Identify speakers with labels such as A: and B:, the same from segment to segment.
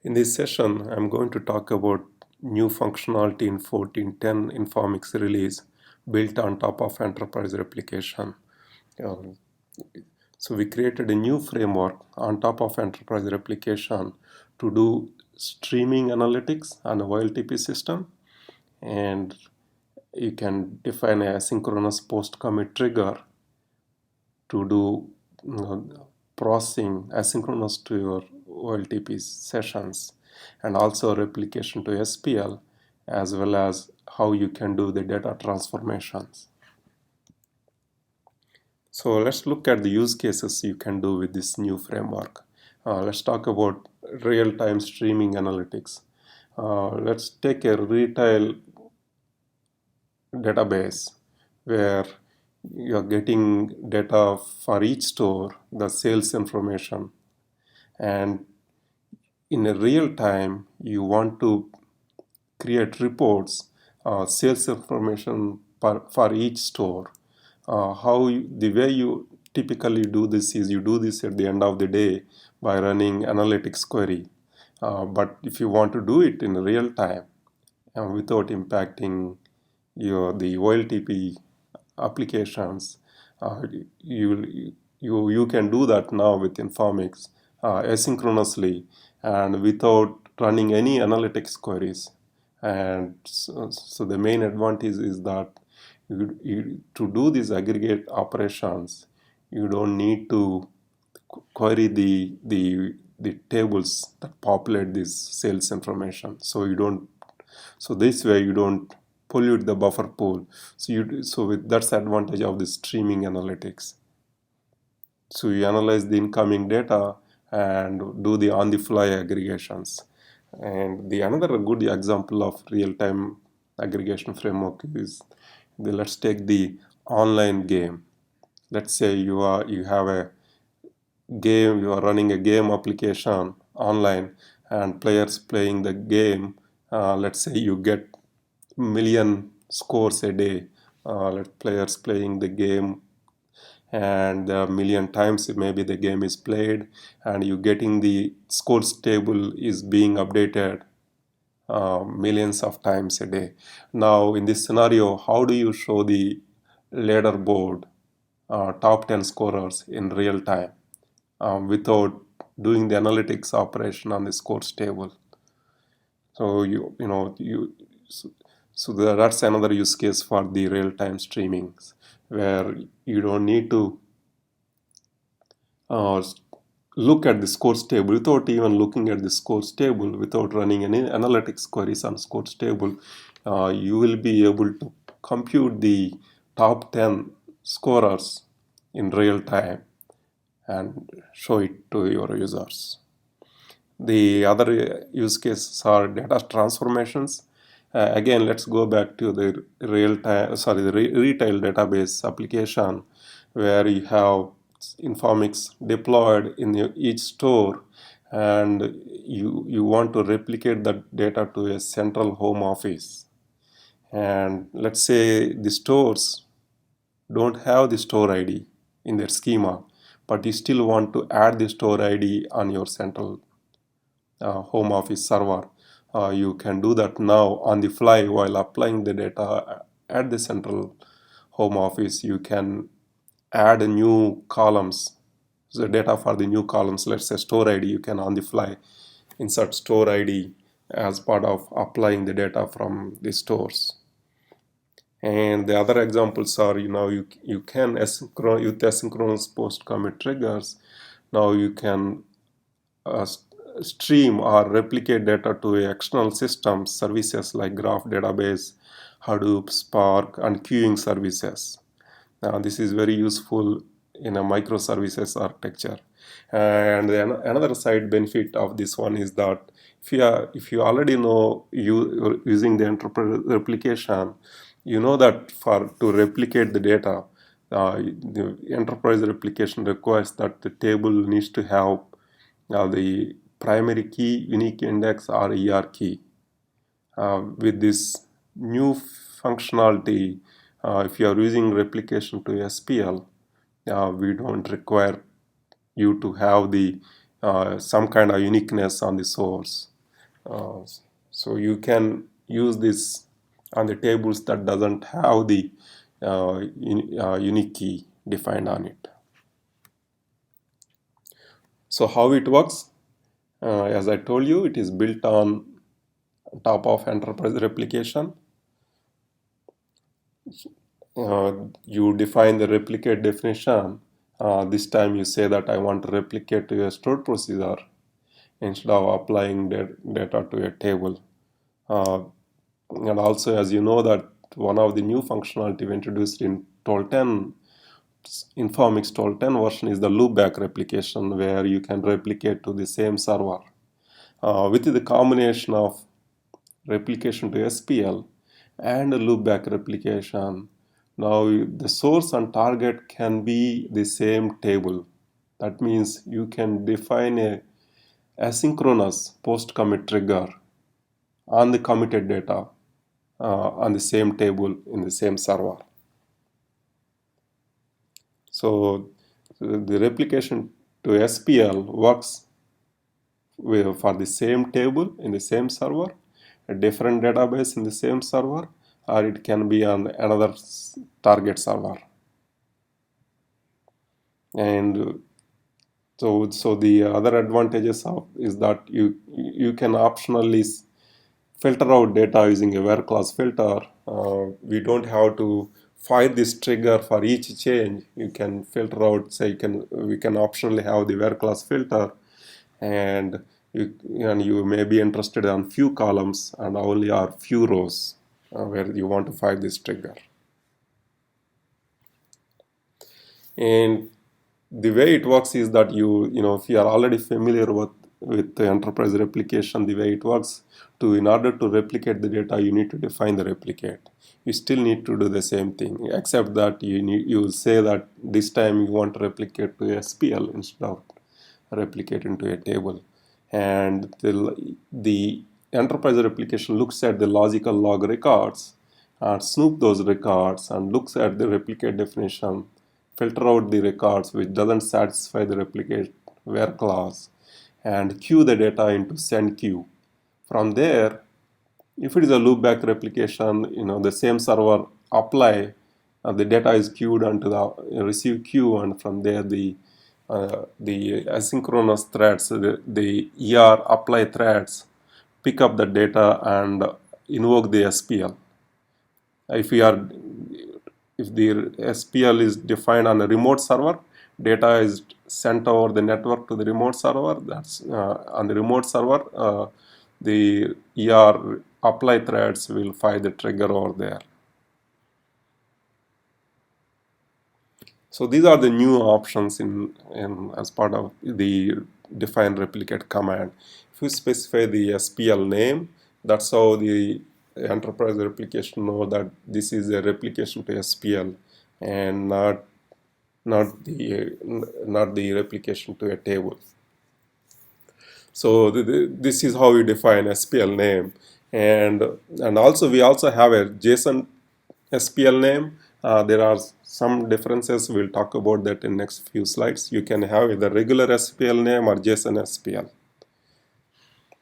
A: In this session, I'm going to talk about new functionality in 14.10 Informix release built on top of enterprise replication. Um, so we created a new framework on top of enterprise replication to do streaming analytics on a OLTP system, and you can define a asynchronous post commit trigger to do processing asynchronous to your OLTP sessions, and also replication to SPL, as well as how you can do the data transformations. So let's look at the use cases you can do with this new framework. Let's talk about real-time streaming analytics. Let's take a retail database where you're getting data for each store, the sales information, and in a real time you want to create reports, sales information for each store. The way you typically do this is you do this at the end of the day by running analytics query. But if you want to do it in real time without impacting the OLTP applications, you can do that now with Informix asynchronously and without running any analytics queries. And so the main advantage is that to do these aggregate operations, you don't need to query the tables that populate this sales information. So this way you don't pollute the buffer pool. That's the advantage of the streaming analytics. So you analyze the incoming data and do the on-the-fly aggregations. And the another good example of real-time aggregation framework is let's take the online game. Let's say you have a game, you are running a game application online, and players playing the game. Let's say you get million scores a day. Let players playing the game, and there are million times maybe the game is played, and you getting the scores table is being updated millions of times a day. Now in this scenario, how do you show the leaderboard top 10 scorers in real time without doing the analytics operation on the scores table? So that's another use case for the real-time streaming, where you don't need to look at the scores table without even looking at the scores table, without running any analytics queries on scores table. You will be able to compute the top 10 scorers in real time and show it to your users. The other use cases are data transformations. Again, let's go back to the retail database application, where you have Informix deployed in each store, and you want to replicate that data to a central home office. And let's say the stores don't have the store ID in their schema, but you still want to add the store ID on your central home office server. You can do that now on the fly while applying the data at the central home office. You can add new columns, the data for the new columns. Let's say store ID, you can on the fly insert store ID as part of applying the data from the stores. And the other examples are, you can with asynchronous post commit triggers. Now you can stream or replicate data to external systems, services like Graph Database, Hadoop, Spark, and queuing services. This is very useful in a microservices architecture. And then another side benefit of this one is that if you already know you're using the enterprise replication, you know that to replicate the data, the enterprise replication requires that the table needs to have the primary key, unique index, or ER key. With this new functionality, if you are using replication to SPL, we don't require you to have the some kind of uniqueness on the source. Uh, so you can use this on the tables that doesn't have the unique key defined on it. So how it works? As I told you, it is built on top of enterprise replication. You define the replicate definition. This time you say that I want to replicate to a stored procedure instead of applying data to a table. And also, as you know, that one of the new functionality we introduced in TOL 10, Informix TOL 10 version is the loopback replication, where you can replicate to the same server. With the combination of replication to SPL and a loopback replication, now the source and target can be the same table. That means you can define a asynchronous post commit trigger on the committed data on the same table in the same server. So the replication to SPL works for the same table in the same server, a different database in the same server, or it can be on another target server. And so the other advantages is that you can optionally filter out data using a where clause filter. We don't have to fire this trigger for each change. You can filter out, say we can optionally have the where clause filter, and you may be interested in few columns and only are few rows where you want to fire this trigger. And the way it works is that if you are already familiar with the enterprise replication, the way it works, in order to replicate the data, you need to define the replicate. You still need to do the same thing, except that you will say that this time you want to replicate to SPL instead of replicate into a table. And the enterprise replication looks at the logical log records and snoop those records and looks at the replicate definition, filter out the records which doesn't satisfy the replicate where clause, and queue the data into send queue. From there, if it is a loopback replication, the same server apply, the data is queued onto the receive queue, and from there the asynchronous threads, the ER apply threads, pick up the data and invoke the SPL. If the SPL is defined on a remote server, data is sent over the network to the remote server. That's on the remote server. The ER apply threads will fire the trigger over there. So these are the new options in as part of the define replicate command. If you specify the SPL name, that's how the enterprise replication know that this is a replication to SPL and not the replication to a table. So this is how we define SPL name, and also we also have a JSON SPL name. There are some differences. We'll talk about that in next few slides. You can have either regular SPL name or JSON SPL.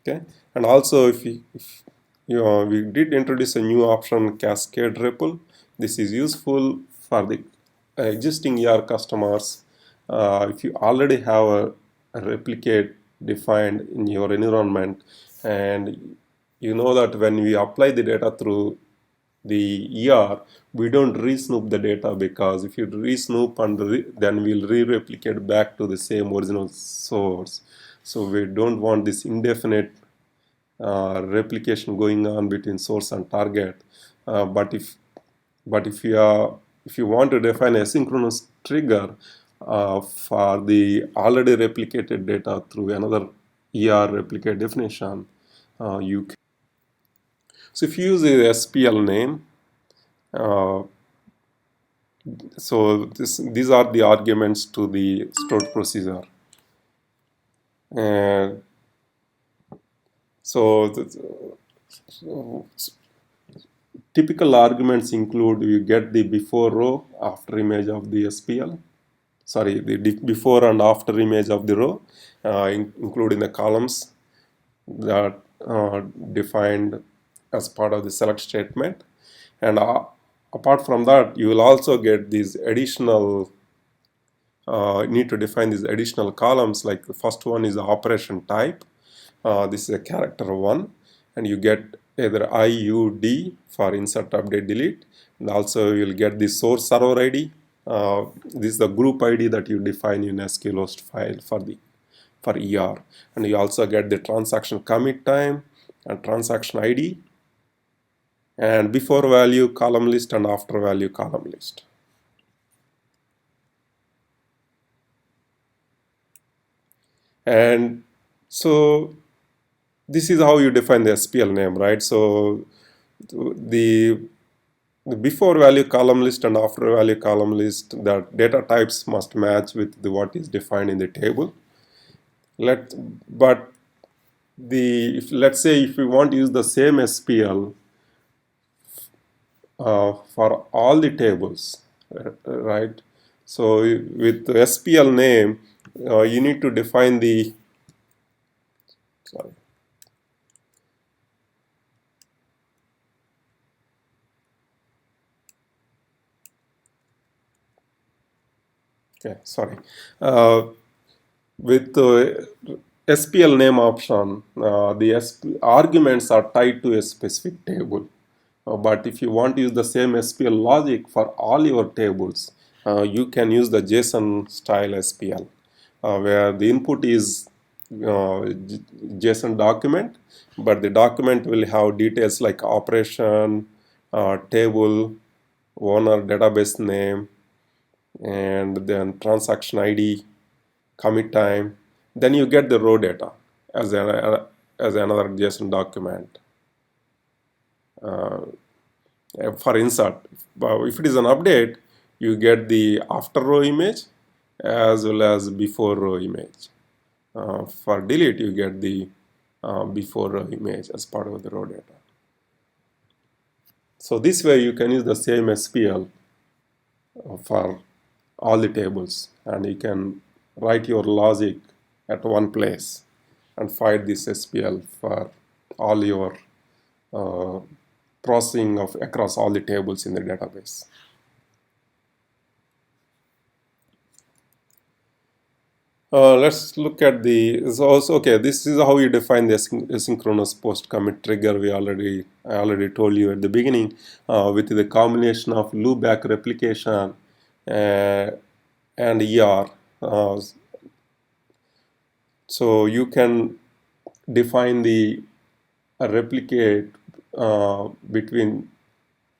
A: Okay, and also if we did introduce a new option, cascade REPL. This is useful for the existing ER customers. If you already have a replicate defined in your environment, and you know that when we apply the data through the ER, we don't re-snoop the data, because if you re-snoop and then we'll re-replicate back to the same original source. So we don't want this indefinite replication going on between source and target. But if you want to define a asynchronous trigger for the already replicated data through another ER replicate definition, you can. So if you use the SPL name, so these are the arguments to the stored procedure. And so typical arguments include you get the before row, after image of the SPL. Sorry, the before and after image of the row, including the columns. that defined as part of the select statement. And apart from that, you will also get these additional need to define these additional columns. Like the first one is the operation type. This is a character 1, and you get either I, U, D for insert, update, delete, and also you'll get the source server ID. This is the group ID that you define in SQL host file for ER, and you also get the transaction commit time and transaction ID, and before value column list and after value column list. And so this is how you define the SPL name, right? So the before value column list and after value column list, the data types must match with what is defined in the table. But let's say if we want to use the same SPL for all the tables, right? So with the SPL name, you need to define the, sorry. Okay, sorry. With the SPL name option, the arguments are tied to a specific table. But if you want to use the same SPL logic for all your tables, you can use the JSON style SPL, where the input is JSON document, but the document will have details like operation, table, owner, database name, and then transaction ID, commit time. Then you get the raw data as another JSON document for insert. If it is an update, you get the after row image as well as before row image. For delete, you get the before row image as part of the raw data. So this way you can use the same SPL for all the tables, and you can write your logic at one place and find this SPL for all your processing of across all the tables in the database. Let's look at the, so okay, this is how you define the asynchronous post commit trigger. I already told you at the beginning, with the combination of loopback replication and ER. So you can define the replicate between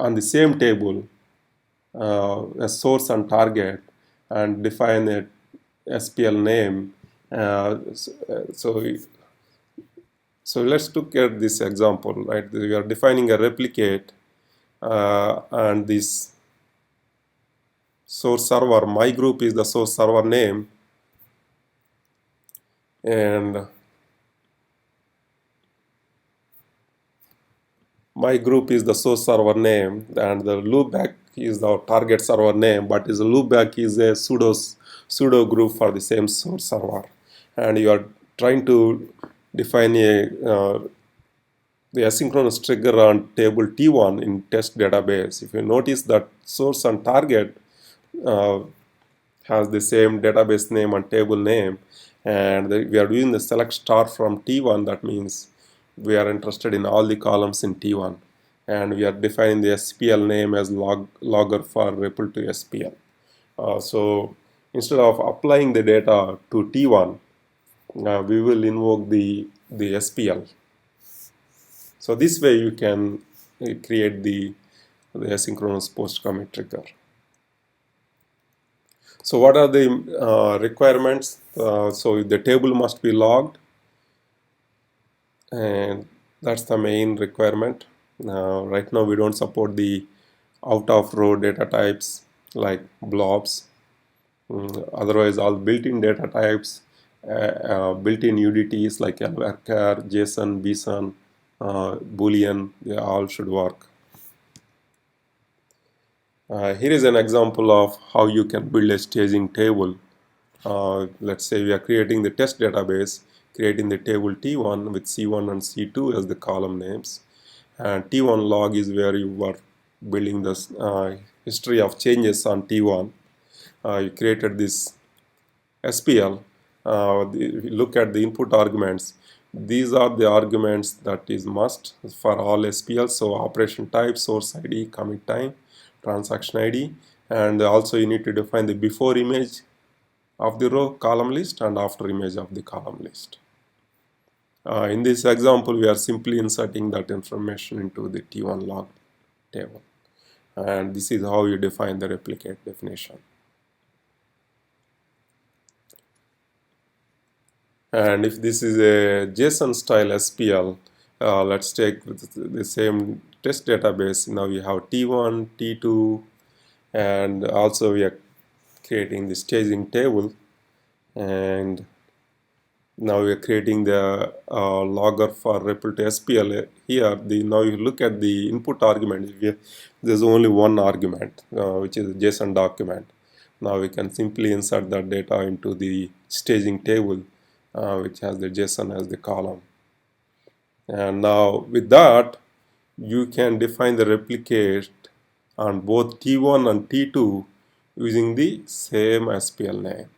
A: on the same table a source and target, and define a SPL name. So let's look at this example, right? We are defining a replicate, and this source server, my group is the source server name, and my group is the source server name, and the loopback is the target server name, but is loopback is a pseudo group for the same source server, and you are trying to define the asynchronous trigger on table T1 in test database. If you notice that source and target has the same database name and table name, and we are doing the select star from T1, that means we are interested in all the columns in T1, and we are defining the SPL name as logger for REPL to SPL. So instead of applying the data to T1, we will invoke the SPL. So this way you can create the asynchronous post commit trigger. So what are the requirements? So the table must be logged, and that's the main requirement. Right now we don't support the out of row data types like blobs. Otherwise all built-in data types, built-in UDTs like varchar, JSON, bson, boolean, they all should work. Here is an example of how you can build a staging table. Let's say we are creating the test database. creating the table T1 with C1 and C2 as the column names. And T1 log is where you were building the history of changes on T1. You created this SPL. Look at the input arguments. These are the arguments that is must for all SPL. So operation type, source ID, commit time, transaction ID, and also you need to define the before image of the row column list and after image of the column list. In this example, we are simply inserting that information into the T1 log table. And this is how you define the replicate definition. And if this is a JSON style SPL, let's take the same test database. Now we have T1, T2, and also we are creating the staging table. And now we are creating the logger for Repl to SPL. Here, now you look at the input argument. There's only one argument, which is a JSON document. Now we can simply insert that data into the staging table, which has the JSON as the column. And now with that, you can define the replicate on both T1 and T2 using the same SPL name.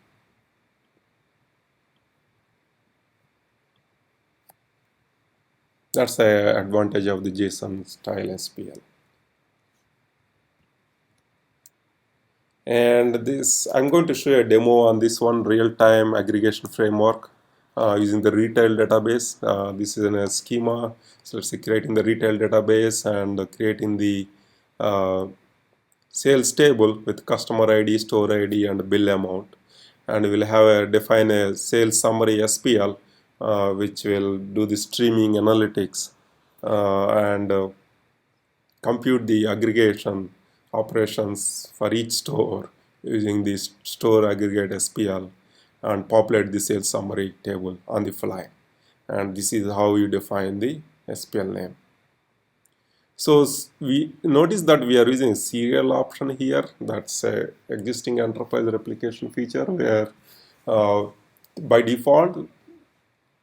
A: That's the advantage of the JSON style SPL. And this, I'm going to show you a demo on this one, real-time aggregation framework using the retail database. This is in a schema. So let's say creating the retail database and creating the sales table with customer ID, store ID, and bill amount. And we'll have define a sales summary SPL, which will do the streaming analytics and compute the aggregation operations for each store using this store aggregate SPL and populate the sales summary table on the fly. And this is how you define the SPL name. So we notice that we are using a serial option here. That's a existing enterprise replication feature where by default,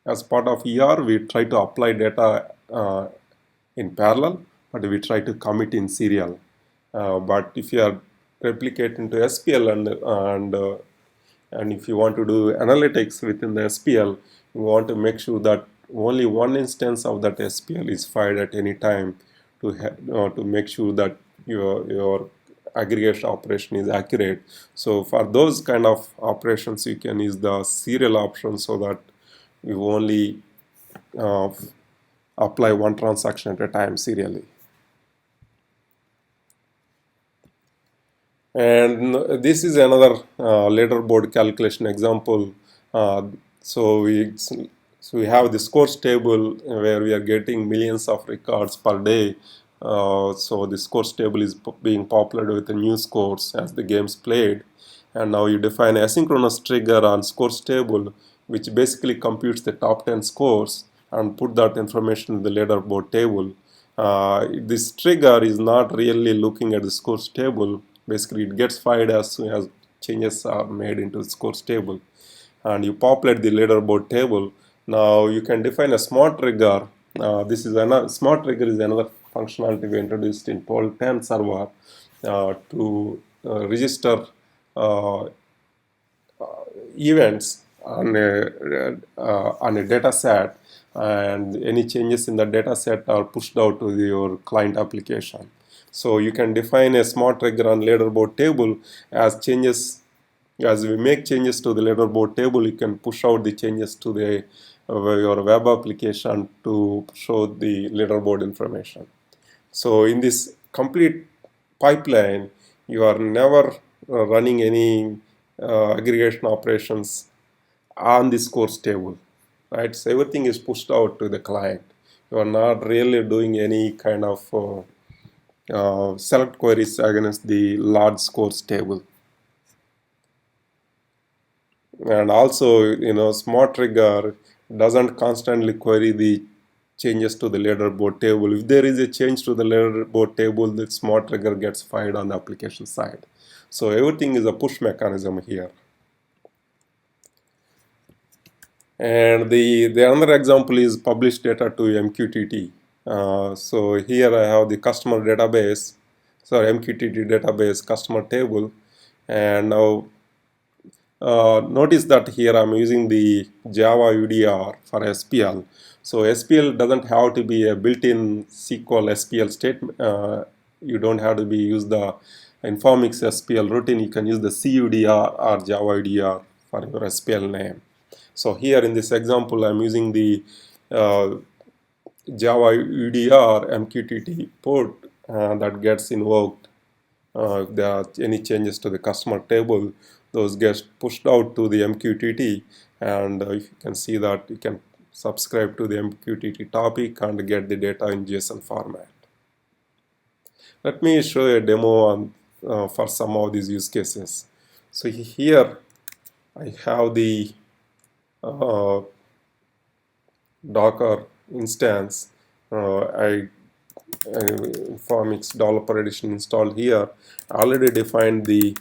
A: as part of ER, we try to apply data in parallel, but we try to commit in serial. But if you are replicate into SPL and if you want to do analytics within the SPL, you want to make sure that only one instance of that SPL is fired at any time to make sure that your aggregation operation is accurate. So for those kind of operations, you can use the serial option so that you only apply one transaction at a time serially. And this is another leaderboard calculation example. So we have the scores table where we are getting millions of records per day. So the scores table is being populated with the new scores as the game's played. And now you define asynchronous trigger on scores table, which basically computes the top 10 scores and put that information in the leaderboard table. This trigger is not really looking at the scores table. Basically, it gets fired as soon as changes are made into the scores table. And you populate the leaderboard table. Now you can define a smart trigger. This is another smart trigger is another functionality we introduced in 12.10 server to register events on a data set, and any changes in the data set are pushed out to your client application. So you can define a smart trigger on leaderboard table as we make changes to the leaderboard table, you can push out the changes to your web application to show the leaderboard information. So in this complete pipeline, you are never running any aggregation operations on the scores table, right? So everything is pushed out to the client. You are not really doing any kind of select queries against the large scores table. And also, smart trigger doesn't constantly query the changes to the leaderboard table. If there is a change to the leaderboard table, the smart trigger gets fired on the application side. So everything is a push mechanism here. And the another example is publish data to MQTT. So here I have the customer database, sorry, MQTT database customer table, and now notice that here I'm using the Java UDR for SPL. So SPL doesn't have to be a built-in SQL SPL statement. You don't have to be use the Informix SPL routine. You can use the CUDR or Java UDR for your SPL name. So here in this example, I'm using the uh, Java UDR MQTT port that gets invoked. If there are any changes to the customer table, those get pushed out to the MQTT, and if you can see that you can subscribe to the MQTT topic and get the data in JSON format. Let me show you a demo on, for some of these use cases. So here I have the uh, Docker instance. Informix developer edition installed here. I already defined the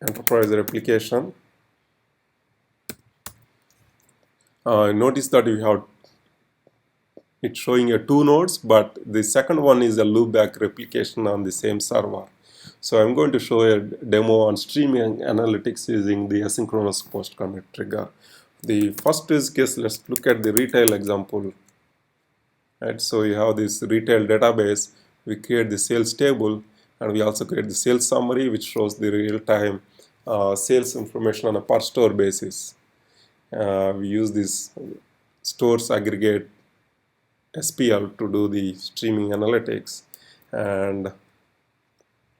A: enterprise replication. Notice that we have it's showing a 2 nodes, but the second one is a loopback replication on the same server. So I'm going to show a demo on streaming analytics using the asynchronous post commit trigger. The first use case, let's look at the retail example. Right, so you have this retail database. We create the sales table, and we also create the sales summary, which shows the real-time sales information on a per store basis. We use this stores aggregate SPL to do the streaming analytics, and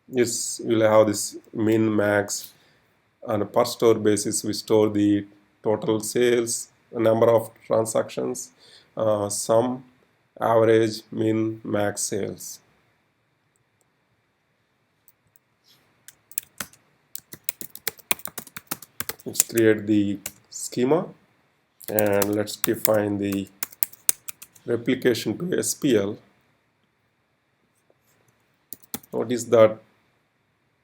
A: this will have this min max on a per store basis. We store the total sales, number of transactions, sum, average, min, max sales. Let's create the schema, and let's define the replication to SPL. Notice that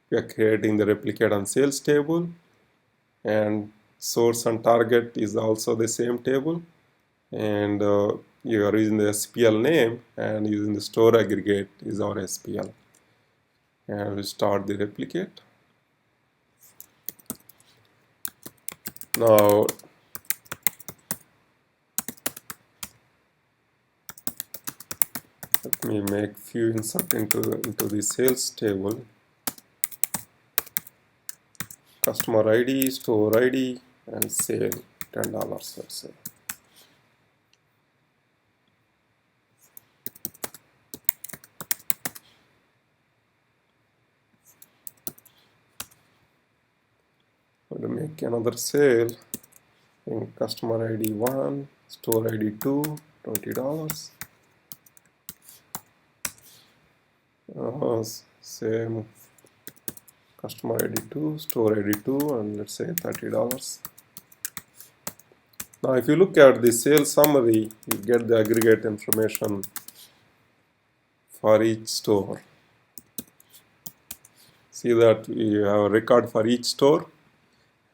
A: we are creating the replicate on sales table, and source and target is also the same table, and you are using the SPL name and using the store aggregate is our SPL, and we start the replicate. Now let me make few insert into the sales table. Customer ID, store ID, and sale $10, let's say. I'm going to make another sale in customer ID 1, store ID 2, $20. Same customer ID 2, store ID 2, and let's say $30. Now if you look at the sales summary, you get the aggregate information for each store. See that you have a record for each store,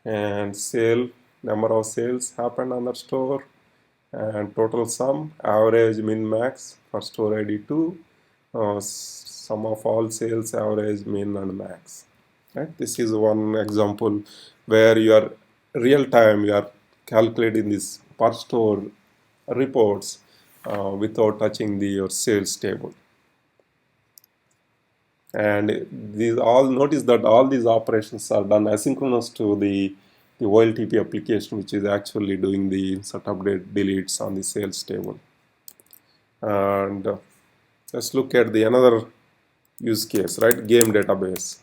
A: and sale, number of sales happened on that store, and total sum, average, min, max for store ID 2, sum of all sales, average, min, and max. Right? This is one example where you are real time, you are calculating this per store reports without touching your sales table. And these all, notice that all these operations are done asynchronous to the OLTP application, which is actually doing the insert, update, deletes on the sales table. And let's look at the another use case, right? Game database.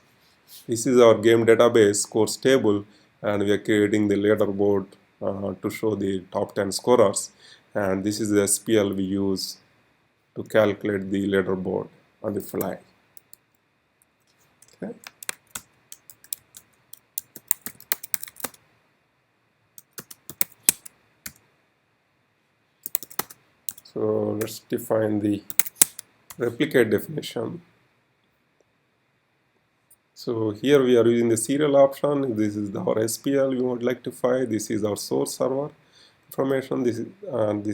A: This is our game database course table, and we are creating the leaderboard to show the top 10 scorers. And this is the SPL we use to calculate the leaderboard on the fly. Okay. So let's define the replicate definition. So here we are using the serial option. This is our SPL we would like to find. This is our source server information. This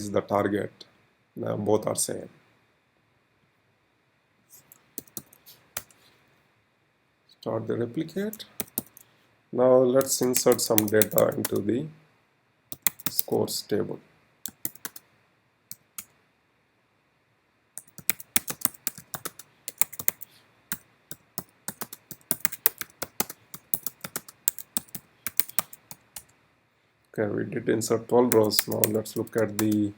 A: is the target. Both are same. Start the replicate. Now let's insert some data into the scores table. Okay, we did insert 12 rows. Now let's look at the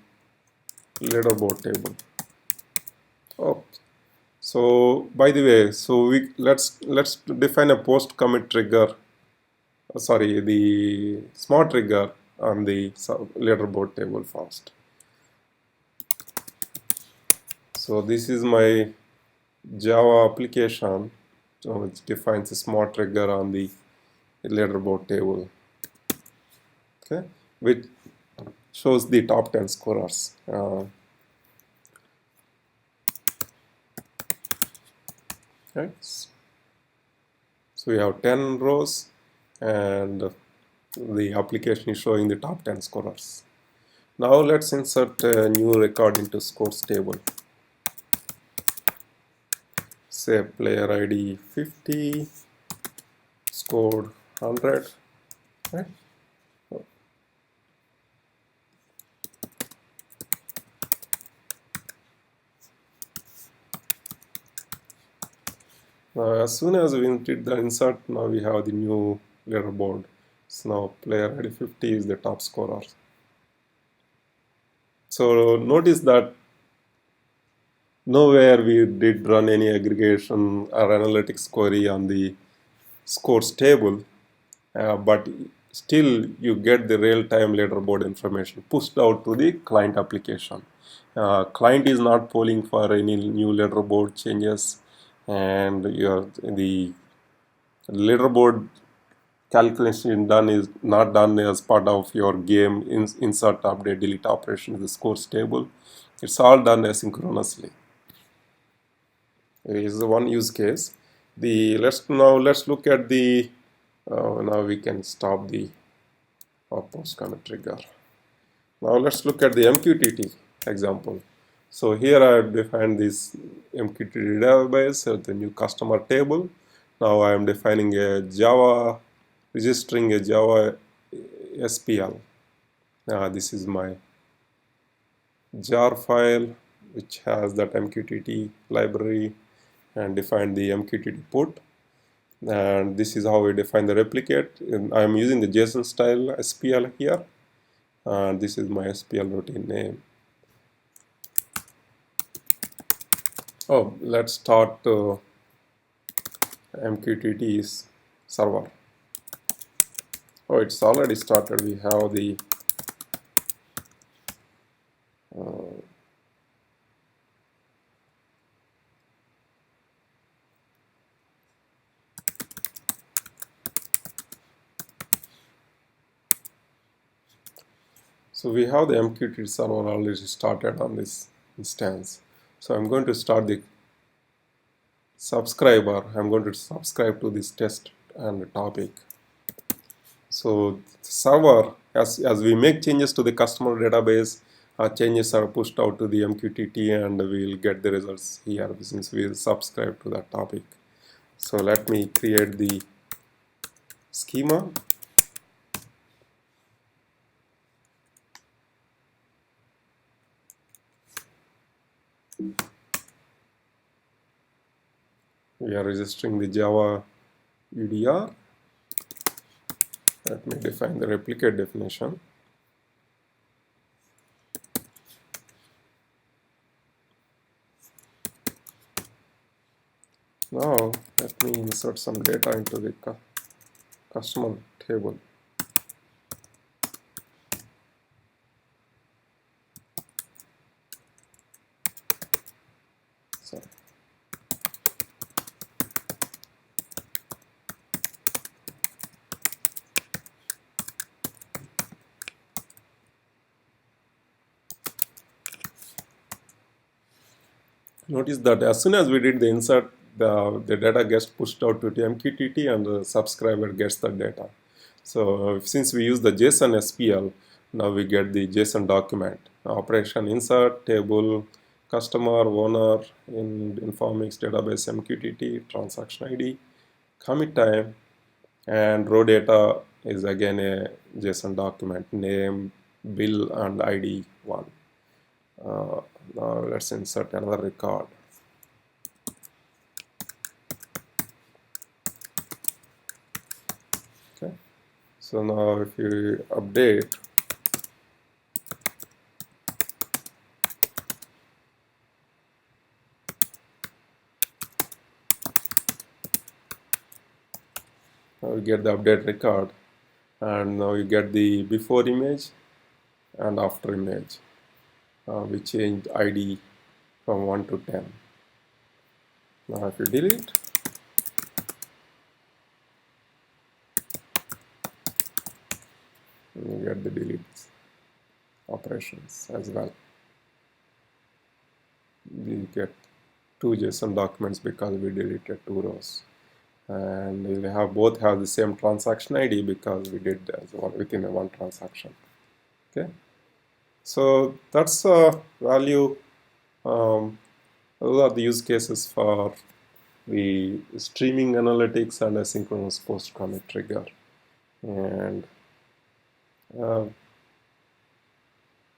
A: leaderboard table. Oh, so by the way, so let's define a post commit trigger. Sorry, the smart trigger on the leaderboard table first. So this is my Java application, which defines a smart trigger on the leaderboard table. Okay, which shows the top 10 scorers. Okay. So we have 10 rows and the application is showing the top 10 scorers. Now let's insert a new record into scores table. Say player ID 50, scored 100. Right? Now as soon as we did the insert, now we have the new leaderboard. So now player ID 50 is the top scorer. So notice that nowhere we did run any aggregation or analytics query on the scores table, but still you get the real-time leaderboard information pushed out to the client application. Client is not polling for any new leaderboard changes, and the leaderboard calculation done is not done as part of your game insert, update, delete operation in the scores table. It's all done asynchronously. Here is the one use case. Let's look at the now we can stop the post commit trigger. Now let's look at the MQTT example. So here I have defined this MQTT database at the new customer table. Now I am defining a Java, registering a Java SPL. This is my jar file which has that MQTT library and define the MQTT put. And this is how we define the replicate. I am using the JSON style SPL here. And this is my SPL routine name. Oh, let's start MQTT's server. Oh, it's already started. We have the so we have the MQTT server already started on this instance. So I'm going to start the subscriber. I'm going to subscribe to this test and topic. So the server, as we make changes to the customer database, changes are pushed out to the MQTT and we'll get the results here since we subscribe to that topic. So let me create the schema. We are registering the Java UDR. Let me define the replicate definition. Now let me insert some data into the customer table. Sorry. Notice that as soon as we did the insert, the data gets pushed out to the MQTT and the subscriber gets the data. So since we use the JSON SPL, now we get the JSON document. Operation insert, table, customer, owner, in Informix database MQTT, transaction ID, commit time, and raw data is again a JSON document, name, bill, and ID one. Now let's insert another record. Okay. So now if you update, now you get the update record, and now you get the before image and after image. We changed ID from 1 to 10. Now if you delete, you get the delete operations as well. We get 2 JSON documents because we deleted 2 rows, and we'll have both have the same transaction ID because we did as one within a one transaction. Okay, so that's a value. Those are the use cases for the streaming analytics and asynchronous post commit trigger. And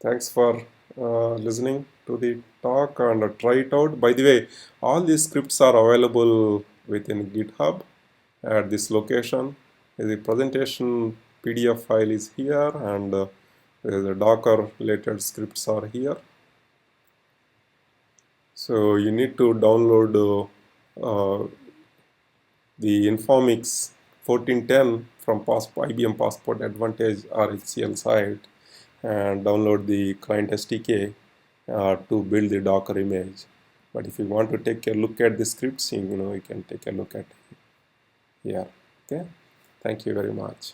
A: thanks for listening to the talk, and try it out. By the way, all these scripts are available within GitHub at this location. The presentation PDF file is here, and the Docker related scripts are here. So you need to download the Informix 1410 from IBM Passport Advantage RHCL site, and download the client SDK to build the Docker image. But if you want to take a look at the scripts, you can take a look at here. Okay, thank you very much.